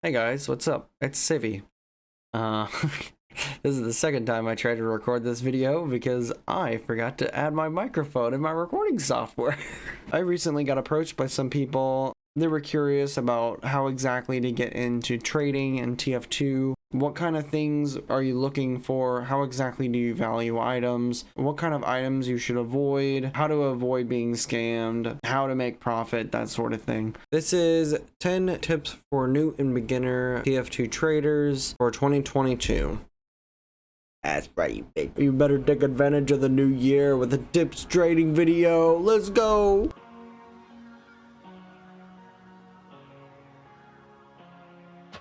Hey guys, what's up? It's Civvy. Uh, this is the second time I tried to record this video because I forgot to add my microphone in my recording software. I recently got approached by some people. They were curious about how exactly to get into trading in TF2. What kind of things are you looking for? How exactly do you value items? What kind of items you should avoid? How to avoid being scammed? How to make profit? That sort of thing. This is 10 tips for new and beginner TF2 traders for 2022. That's right, baby. You better take advantage of the new year with a tips trading video. Let's go!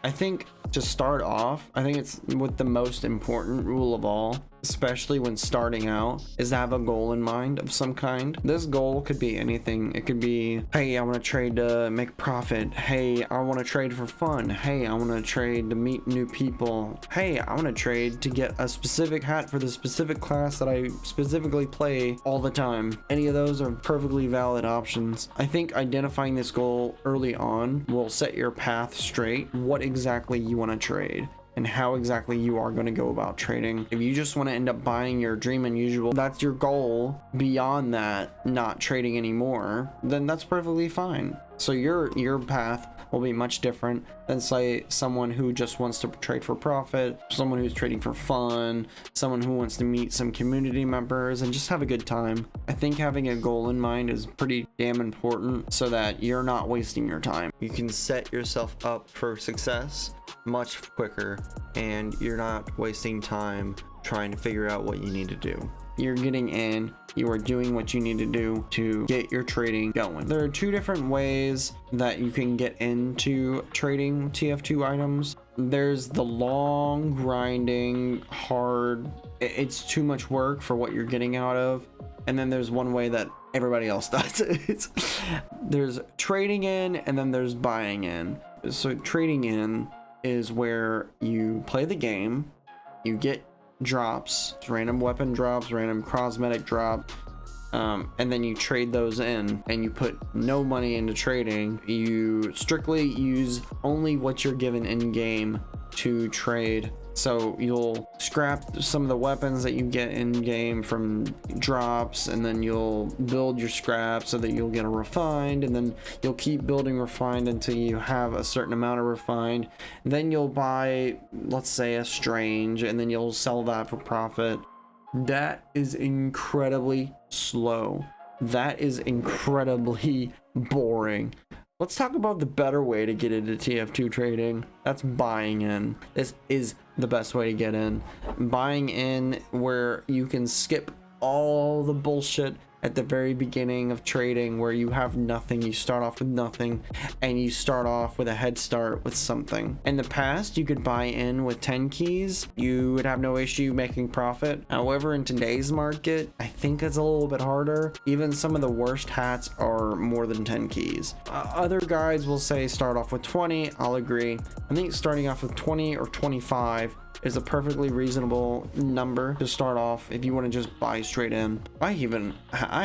I think to start off, I think it's with the most important rule of all, especially when starting out, is to have a goal in mind of some kind. This goal could be anything. It could be, hey, I want to trade to make profit. Hey, I want to trade for fun. Hey, I want to trade to meet new people. Hey, I want to trade to get a specific hat for the specific class that I specifically play all the time. Any of those are perfectly valid options. I think identifying this goal early on will set your path straight. What exactly you want to trade and how exactly you are going to go about trading. If you just want to end up buying your dream unusual, that's your goal. Beyond that, not trading anymore, then that's perfectly fine. So your path will be much different than, say, someone who just wants to trade for profit, someone who's trading for fun, someone who wants to meet some community members and just have a good time. I think having a goal in mind is pretty damn important so that you're not wasting your time. You can set yourself up for success much quicker and you're not wasting time trying to figure out what you need to do. You're getting in, you are doing what you need to do to get your trading going. There are two different ways that you can get into trading TF2 items. There's the long, grinding, hard, it's too much work for what you're getting out of. And then there's one way that everybody else does it. There's trading in and then there's buying in. So trading in is where you play the game, you get drops, random weapon drops, random cosmetic drop, and then you trade those in and you put no money into trading. You strictly use only what you're given in game to trade. So you'll scrap some of the weapons that you get in game from drops, and then you'll build your scrap so that you'll get a refined, and then you'll keep building refined until you have a certain amount of refined. Then you'll buy, let's say, a strange, and then you'll sell that for profit. That is incredibly slow. That is incredibly boring. Let's talk about the better way to get into TF2 trading. That's buying in. This is the best way to get in. Buying in where you can skip all the bullshit at the very beginning of trading where you have nothing, you start off with nothing, and you start off with a head start with something. In the past, you could buy in with 10 keys. You would have no issue making profit. However, in today's market, I think it's a little bit harder. Even some of the worst hats are more than 10 keys. Other guides will say start off with 20. I'll agree. I think starting off with 20 or 25 is a perfectly reasonable number to start off if you want to just buy straight in. I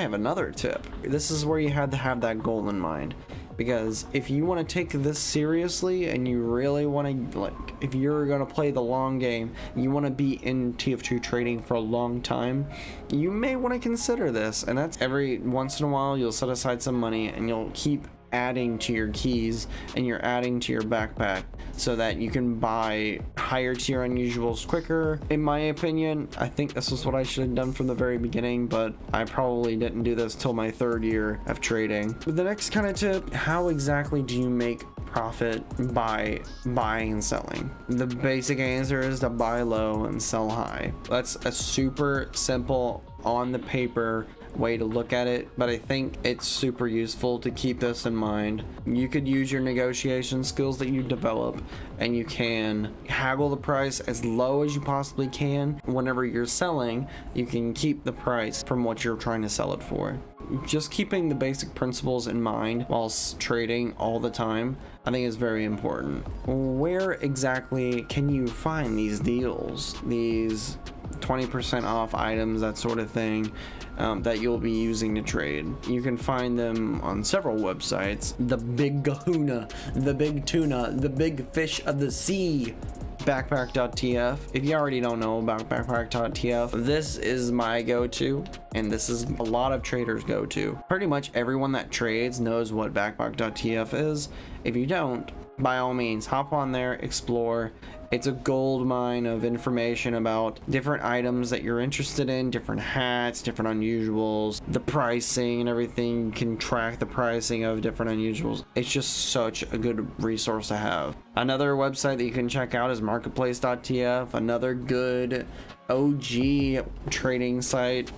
have another tip. This is where you had to have that goal in mind, because if you want to take this seriously and you really want to, like, if you're going to play the long game, you want to be in TF2 trading for a long time, you may want to consider this. And that's every once in a while you'll set aside some money and you'll keep adding to your keys and you're adding to your backpack so that you can buy higher tier unusuals quicker. In my opinion, I think this is what I should have done from the very beginning, but I probably didn't do this till my third year of trading. But the next kind of tip, how exactly do you make profit by buying and selling? The basic answer is to buy low and sell high. That's a super simple on the paper way to look at it, but I think it's super useful to keep this in mind. You could use your negotiation skills that you develop and you can haggle the price as low as you possibly can. Whenever you're selling, you can keep the price from what you're trying to sell it for. Just keeping the basic principles in mind whilst trading all the time, I think is very important. Where exactly can you find these deals, these 20% off items, that sort of thing, that you'll be using to trade. You can find them on several websites. The big kahuna, the big tuna, the big fish of the sea, backpack.tf. If you already don't know about backpack.tf, this is my go-to, and this is a lot of traders go-to. Pretty much everyone that trades knows what backpack.tf is. If you don't, by all means, hop on there, explore. It's a gold mine of information about different items that you're interested in, different hats, different unusuals, the pricing and everything. You can track the pricing of different unusuals. It's just such a good resource to have. Another website that you can check out is marketplace.tf, another good OG trading site.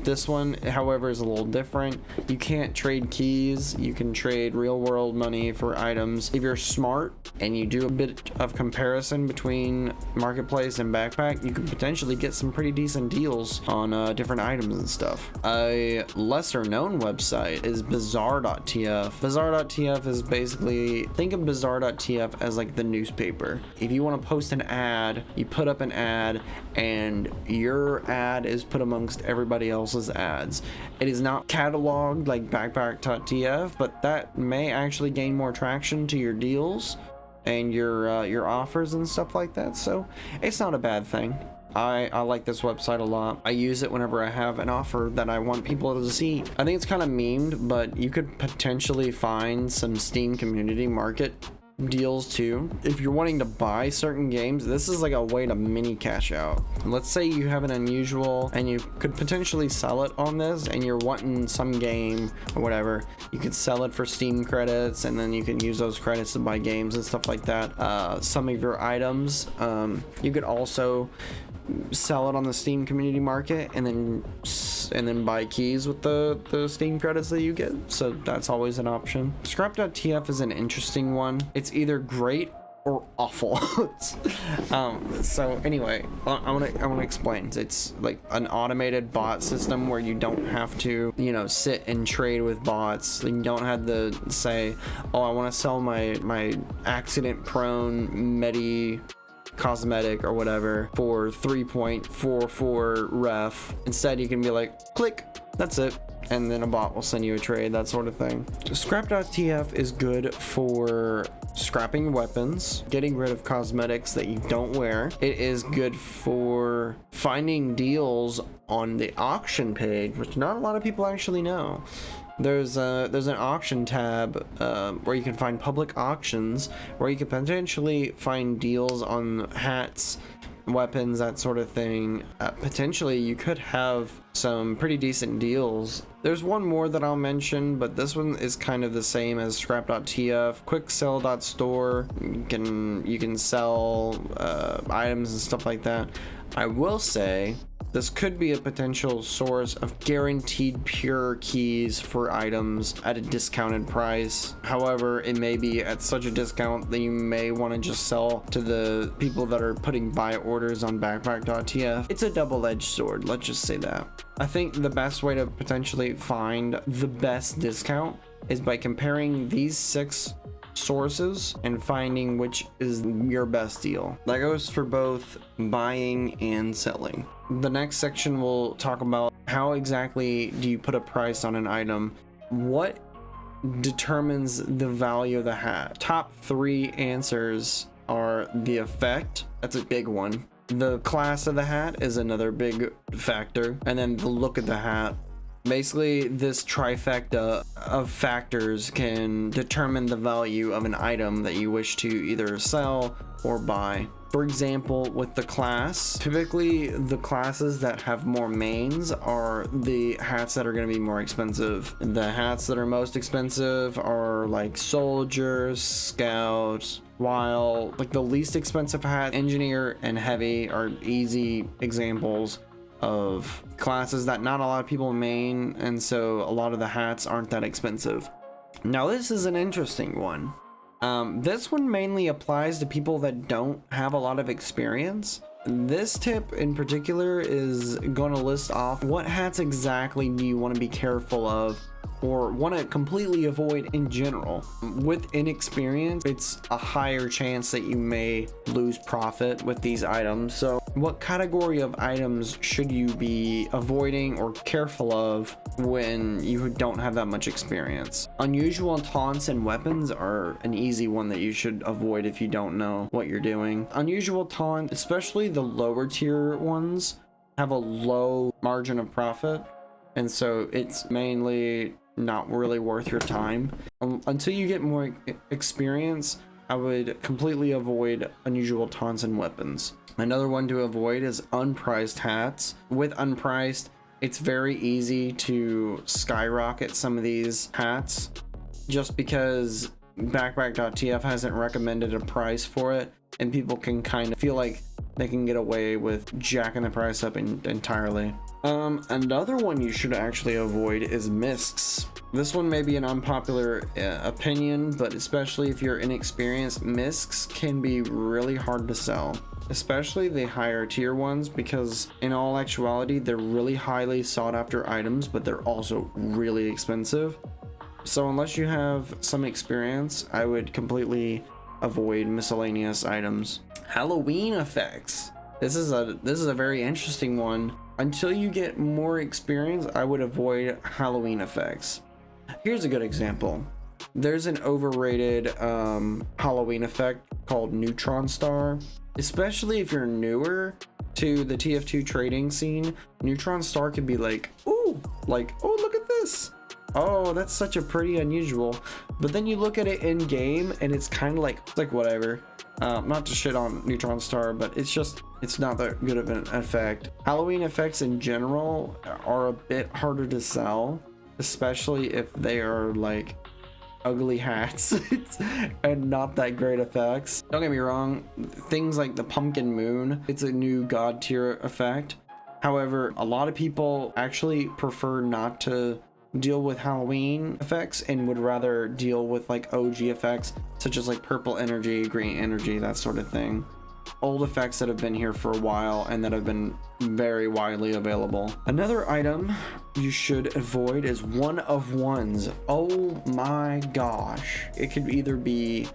This one, however, is a little different. You can't trade keys. You can trade real world money for items. If you're smart and you do a bit of comparison between marketplace and backpack, you can potentially get some pretty decent deals on different items and stuff. A lesser known website is bazaar.tf. Bazaar.tf is basically, think of bazaar.tf as like the newspaper. If you want to post an ad, you put up an ad, and your ad is put amongst everybody else's ads. It is not cataloged like backpack.tf, but that may actually gain more traction to your deals and your offers and stuff like that. So it's not a bad thing. I like this website a lot. I use it whenever I have an offer that I want people to see. I think it's kind of memed, but you could potentially find some Steam Community Market deals too. If you're wanting to buy certain games, this is like a way to mini cash out. Let's say you have an unusual and you could potentially sell it on this, and you're wanting some game or whatever. You could sell it for Steam credits, and then you can use those credits to buy games and stuff like that. Some of your items, you could also sell it on the Steam Community Market, and then buy keys with the Steam credits that you get. So that's always an option. Scrap.tf is an interesting one. It's either great or awful. So anyway, I want to explain. It's like an automated bot system where you don't have to, sit and trade with bots. You don't have to say, oh, I want to sell my accident prone medi cosmetic or whatever for 3.44 ref. Instead, you can be like, click, that's it, and then a bot will send you a trade, that sort of thing. Scrap.tf is good for scrapping weapons, getting rid of cosmetics that you don't wear. It is good for finding deals on the auction page, which not a lot of people actually know. There's an auction tab where you can find public auctions, where you can potentially find deals on hats, weapons, that sort of thing. Potentially you could have some pretty decent deals. There's one more that I'll mention, but this one is kind of the same as scrap.tf. quicksell.store, you can sell items and stuff like that. I will say this could be a potential source of guaranteed pure keys for items at a discounted price. However, it may be at such a discount that you may want to just sell to the people that are putting buy orders on backpack.tf. It's a double-edged sword, let's just say that. I think the best way to potentially find the best discount is by comparing these 6 sources and finding which is your best deal. That goes for both buying and selling. The next section will talk about how exactly do you put a price on an item. What determines the value of the hat? Top 3 answers are the effect. That's a big one. The class of the hat is another big factor, and then the look of the hat. Basically, this trifecta of factors can determine the value of an item that you wish to either sell or buy. For example, with the class, typically the classes that have more mains are the hats that are going to be more expensive. The hats that are most expensive are like soldier, scout, while like the least expensive hat, engineer and heavy, are easy examples of classes that not a lot of people main, and so a lot of the hats aren't that expensive. Now this is an interesting one. This one mainly applies to people that don't have a lot of experience. This tip in particular is going to list off what hats exactly do you want to be careful of or want to completely avoid in general. With inexperience, it's a higher chance that you may lose profit with these items. So what category of items should you be avoiding or careful of when you don't have that much experience? Unusual taunts and weapons are an easy one that you should avoid if you don't know what you're doing. Unusual taunt, especially the lower tier ones, have a low margin of profit, and so it's mainly not really worth your time. Until you get more experience, I would completely avoid unusual taunts and weapons. Another one to avoid is unpriced hats. With unpriced, it's very easy to skyrocket some of these hats just because backpack.tf hasn't recommended a price for it, and people can kind of feel like they can get away with jacking the price up entirely. Another one you should actually avoid is miscs. This one may be an unpopular opinion, but especially if you're inexperienced, miscs can be really hard to sell, especially the higher tier ones, because in all actuality, they're really highly sought after items, but they're also really expensive. So unless you have some experience, I would completely avoid miscellaneous items. Halloween effects. This is a very interesting one. Until you get more experience, I would avoid Halloween effects. Here's a good example. There's an overrated Halloween effect called Neutron Star. Especially if you're newer to the TF2 trading scene, Neutron Star can be like, ooh, oh, look at this. Oh, that's such a pretty unusual. But then you look at it in game and it's kind of like whatever. Not to shit on Neutron Star, but it's not that good of an effect. Halloween effects in general are a bit harder to sell, especially if they are like ugly hats and not that great effects. Don't get me wrong, things like the pumpkin moon, it's a new god tier effect. However, a lot of people actually prefer not to deal with Halloween effects and would rather deal with like OG effects such as like purple energy, green energy, that sort of thing. Old effects that have been here for a while and that have been very widely available. Another item you should avoid is one of ones. Oh my gosh. It could either be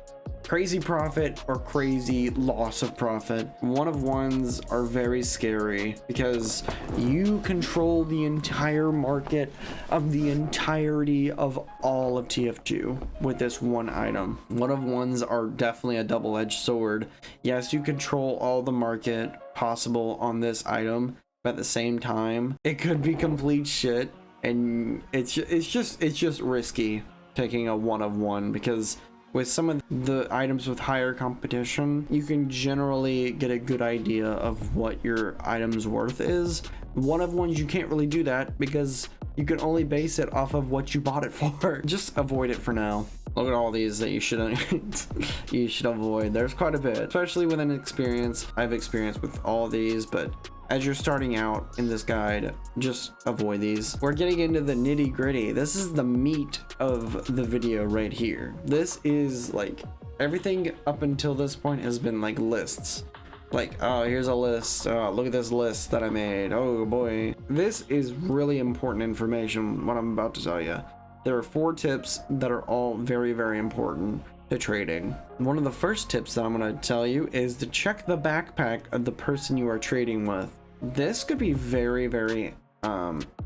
crazy profit or crazy loss of profit. One of ones are very scary because you control the entire market of the entirety of all of TF2 with this one item. One of ones are definitely a double-edged sword. Yes, you control all the market possible on this item, but at the same time, it could be complete shit, and it's just risky taking a one of one, because with some of the items with higher competition, you can generally get a good idea of what your item's worth is. One of ones, you can't really do that because you can only base it off of what you bought it for. Just avoid it for now. Look at all these that you should avoid. There's quite a bit, especially with an experience. I have experience with all these, but as you're starting out in this guide, just avoid these. We're getting into the nitty gritty. This is the meat of the video right here. This is like everything up until this point has been like lists. Like, oh, here's a list. Look at this list that I made. Oh boy. This is really important information, what I'm about to tell you. There are 4 tips that are all very, very important to trading. One of the first tips that I'm going to tell you is to check the backpack of the person you are trading with. This could be very, very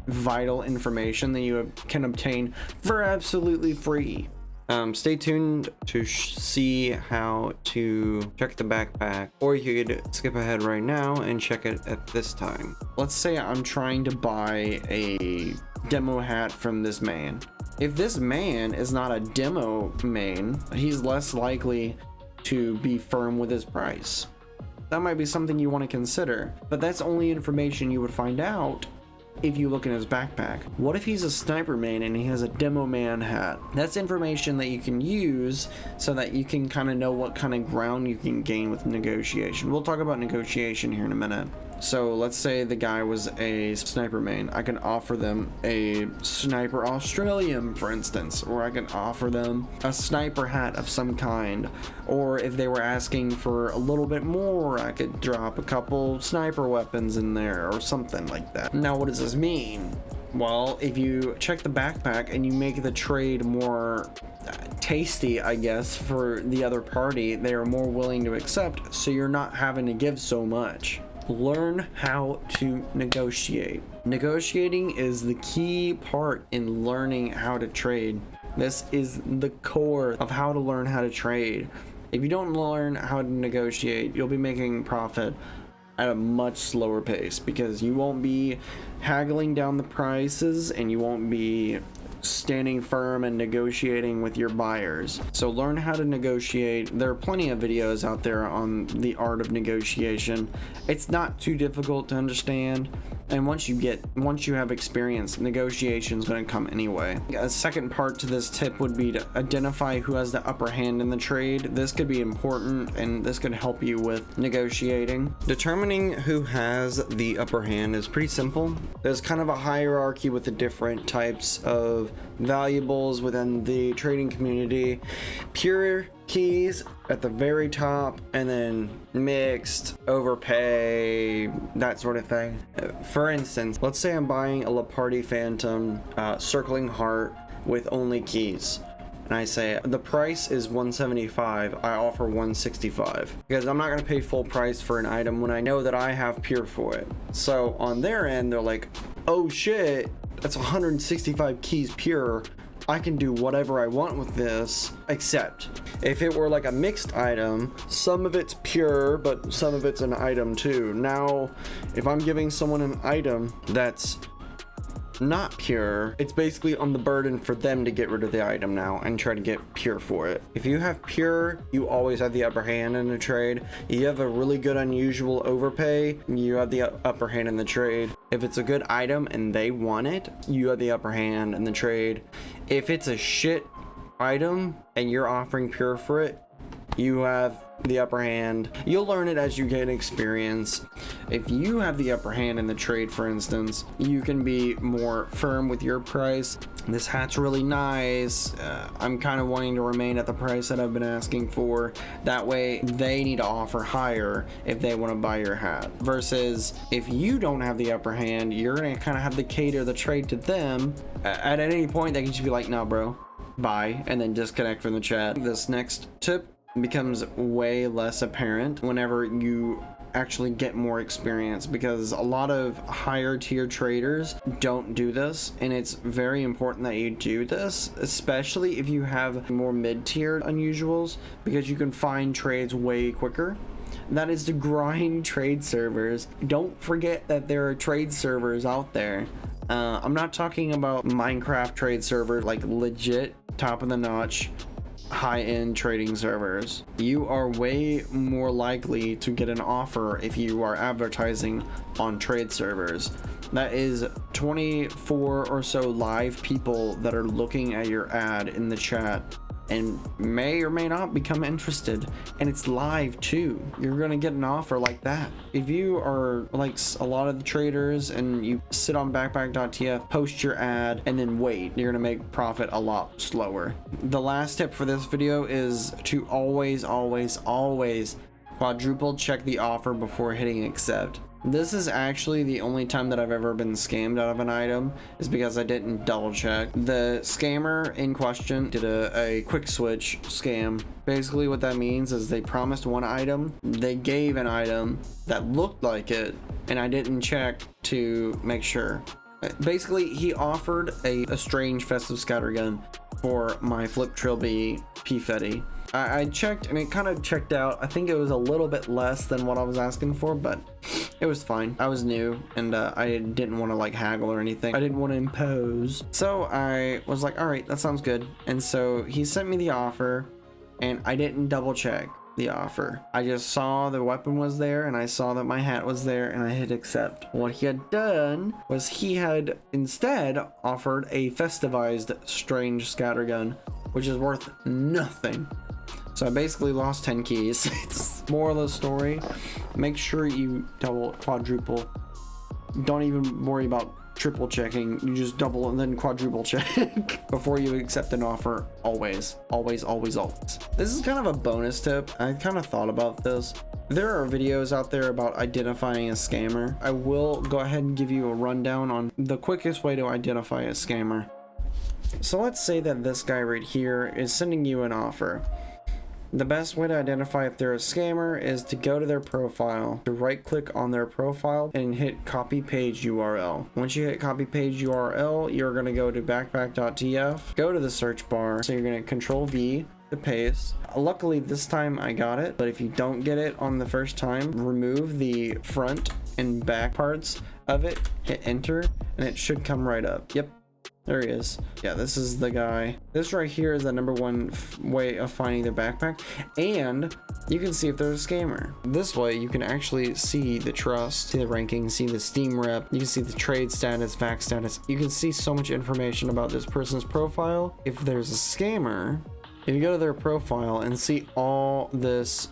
vital information that you can obtain for absolutely free. Stay tuned to see how to check the backpack, or you could skip ahead right now and check it at this time. Let's say I'm trying to buy a demo hat from this man. If this man is not a demo main, he's less likely to be firm with his price. That might be something you want to consider, but that's only information you would find out if you look in his backpack. What if he's a sniper main and he has a demo man hat? That's information that you can use so that you can kind of know what kind of ground you can gain with negotiation. We'll talk about negotiation here in a minute. So let's say the guy was a sniper main. I can offer them a sniper Australian, for instance, or I can offer them a sniper hat of some kind. Or if they were asking for a little bit more, I could drop a couple sniper weapons in there or something like that. Now, what does this mean? Well, if you check the backpack and you make the trade more tasty, I guess, for the other party, they are more willing to accept, so you're not having to give so much. Learn how to negotiate. Negotiating is the key part in learning how to trade. This is the core of how to learn how to trade. If you don't learn how to negotiate, you'll be making profit at a much slower pace because you won't be haggling down the prices and you won't be standing firm and negotiating with your buyers. So learn how to negotiate. There are plenty of videos out there on the art of negotiation. It's not too difficult to understand, and once you have experience, negotiation is going to come anyway. A second part to this tip would be to identify who has the upper hand in the trade. This could be important and this could help you with negotiating. Determining who has the upper hand is pretty simple. There's kind of a hierarchy with the different types of valuables within the trading community. Pure keys at the very top, and then mixed, overpay, that sort of thing. For instance, let's say I'm buying a Leopardi Phantom circling heart with only keys, and I say the price is 175, I offer 165 because I'm not going to pay full price for an item when I know that I have pure for it. So on their end, they're like, oh shit, that's 165 keys pure, I can do whatever I want with this. Except if it were like a mixed item, some of it's pure but some of it's an item too. Now if I'm giving someone an item that's not pure, it's basically on the burden for them to get rid of the item now and try to get pure for it. If you have pure, you always have the upper hand in a trade. You have a really good unusual overpay, you have the upper hand in the trade. If it's a good item and they want it, you have the upper hand in the trade. If it's a shit item and you're offering pure for it, you have the upper hand. You'll learn it as you get experience. If you have the upper hand in the trade, for instance, you can be more firm with your price. This hat's really nice. I'm kind of wanting to remain at the price that I've been asking for. That way they need to offer higher if they want to buy your hat. Versus if you don't have the upper hand, you're going to kind of have to cater the trade to them. At any point they can just be like, no bro, bye, and then disconnect from the chat. This next tip becomes way less apparent whenever you actually get more experience, because a lot of higher tier traders don't do this, and it's very important that you do this, especially if you have more mid-tier unusuals, because you can find trades way quicker. That is to grind trade servers. Don't forget that there are trade servers out there. I'm not talking about Minecraft trade server, like legit top of the notch high-end trading servers. You are way more likely to get an offer if you are advertising on trade servers. That is 24 or so live people that are looking at your ad in the chat and may or may not become interested, and it's live too. You're gonna get an offer like that. If you are like a lot of the traders and you sit on backpack.tf, post your ad, and then wait, you're gonna make profit a lot slower. The last tip for this video is to always quadruple check the offer before hitting accept. This is actually the only time that I've ever been scammed out of an item, is because I didn't double check. The scammer in question did a quick switch scam. Basically what that means is they promised one item, they gave an item that looked like it, and I didn't check to make sure. Basically he offered a strange festive scattergun for my Flip Trilby P-Fetty. I checked and it kind of checked out. I think it was a little bit less than what I was asking for, but it was fine. I was new and I didn't want to like haggle or anything. I didn't want to impose. So I was like, all right, that sounds good. And so he sent me the offer and I didn't double check the offer. I just saw the weapon was there and I saw that my hat was there and I hit accept. What he had done was he had instead offered a festivized strange scattergun, which is worth nothing. So I basically lost 10 keys. It's moral of the story. Make sure you double, quadruple. Don't even worry about triple checking. You just double and then quadruple check before you accept an offer. Always. This is kind of a bonus tip. I kind of thought about this. There are videos out there about identifying a scammer. I will go ahead and give you a rundown on the quickest way to identify a scammer. So let's say that this guy right here is sending you an offer. The best way to identify if they're a scammer is to go to their profile, to right click on their profile and hit copy page URL. Once you hit copy page URL, you're going to go to backpack.tf, go to the search bar. So you're going to control V to paste. Luckily this time I got it, but if you don't get it on the first time, remove the front and back parts of it, hit enter, and it should come right up. Yep. There he is. Yeah, this is the guy. This right here is the number one way of finding their backpack, and you can see if they're a scammer. This way you can actually see the trust, see the ranking, see the Steam rep, you can see the trade status, vac status. You can see so much information about this person's profile. If there's a scammer, if you go to their profile and see all this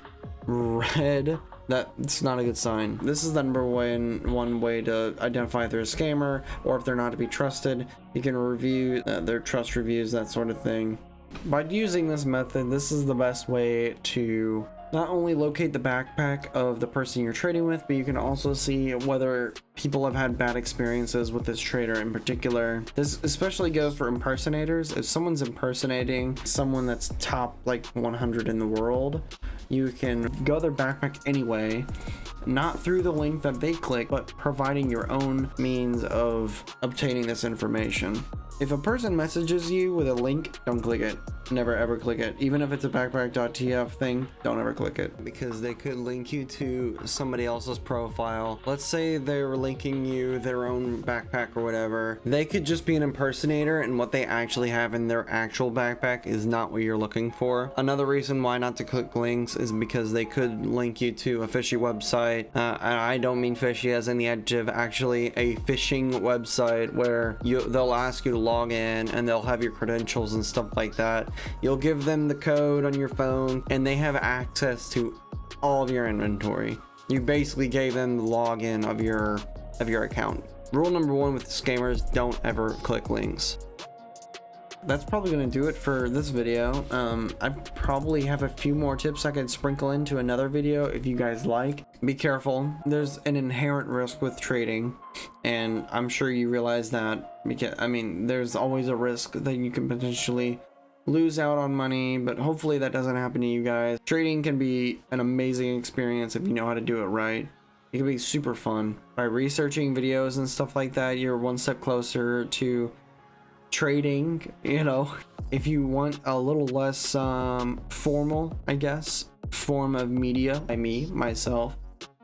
red, that's not a good sign. This is the number one way to identify if they're a scammer or if they're not to be trusted. You can review their trust reviews, that sort of thing. By using this method, this is the best way to not only locate the backpack of the person you're trading with, but you can also see whether people have had bad experiences with this trader in particular. This especially goes for impersonators. If someone's impersonating someone that's top like 100 in the world, you can go their backpack anyway, not through the link that they click, but providing your own means of obtaining this information. If a person messages you with a link, don't click it. Never ever click it. Even if it's a backpack.tf thing, don't ever click it, because they could link you to somebody else's profile. Let's say they're linking you their own backpack or whatever. They could just be an impersonator, and what they actually have in their actual backpack is not what you're looking for. Another reason why not to click links is because they could link you to a fishy website. And I don't mean fishy as in the adjective, actually a phishing website where they'll ask you to log in and they'll have your credentials and stuff like that. You'll give them the code on your phone and they have access to all of your inventory. You basically gave them the login of your account. Rule number one with scammers: don't ever click links. That's probably going to do it for this video. I probably have a few more tips I could sprinkle into another video if you guys like. Be careful. There's an inherent risk with trading, and I'm sure you realize that, because I mean, there's always a risk that you can potentially lose out on money, but hopefully that doesn't happen to you guys. Trading can be an amazing experience if you know how to do it right. It can be super fun. By researching videos and stuff like that, you're one step closer to trading, you know. If you want a little less formal, I guess, form of media by myself,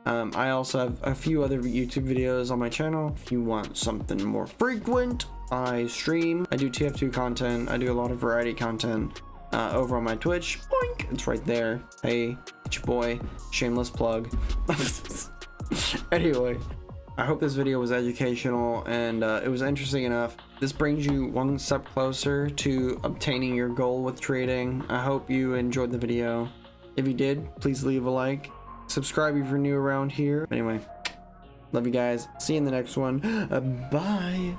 I also have a few other YouTube videos on my channel. If you want something more frequent, I stream, I do TF2 content, I do a lot of variety content over on my Twitch. Boink, it's right there. Hey, it's your boy, shameless plug. Anyway, I hope this video was educational and it was interesting enough. This brings you one step closer to obtaining your goal with trading. I hope you enjoyed the video. If you did, please leave a like. Subscribe if you're new around here. Anyway, love you guys. See you in the next one. Bye.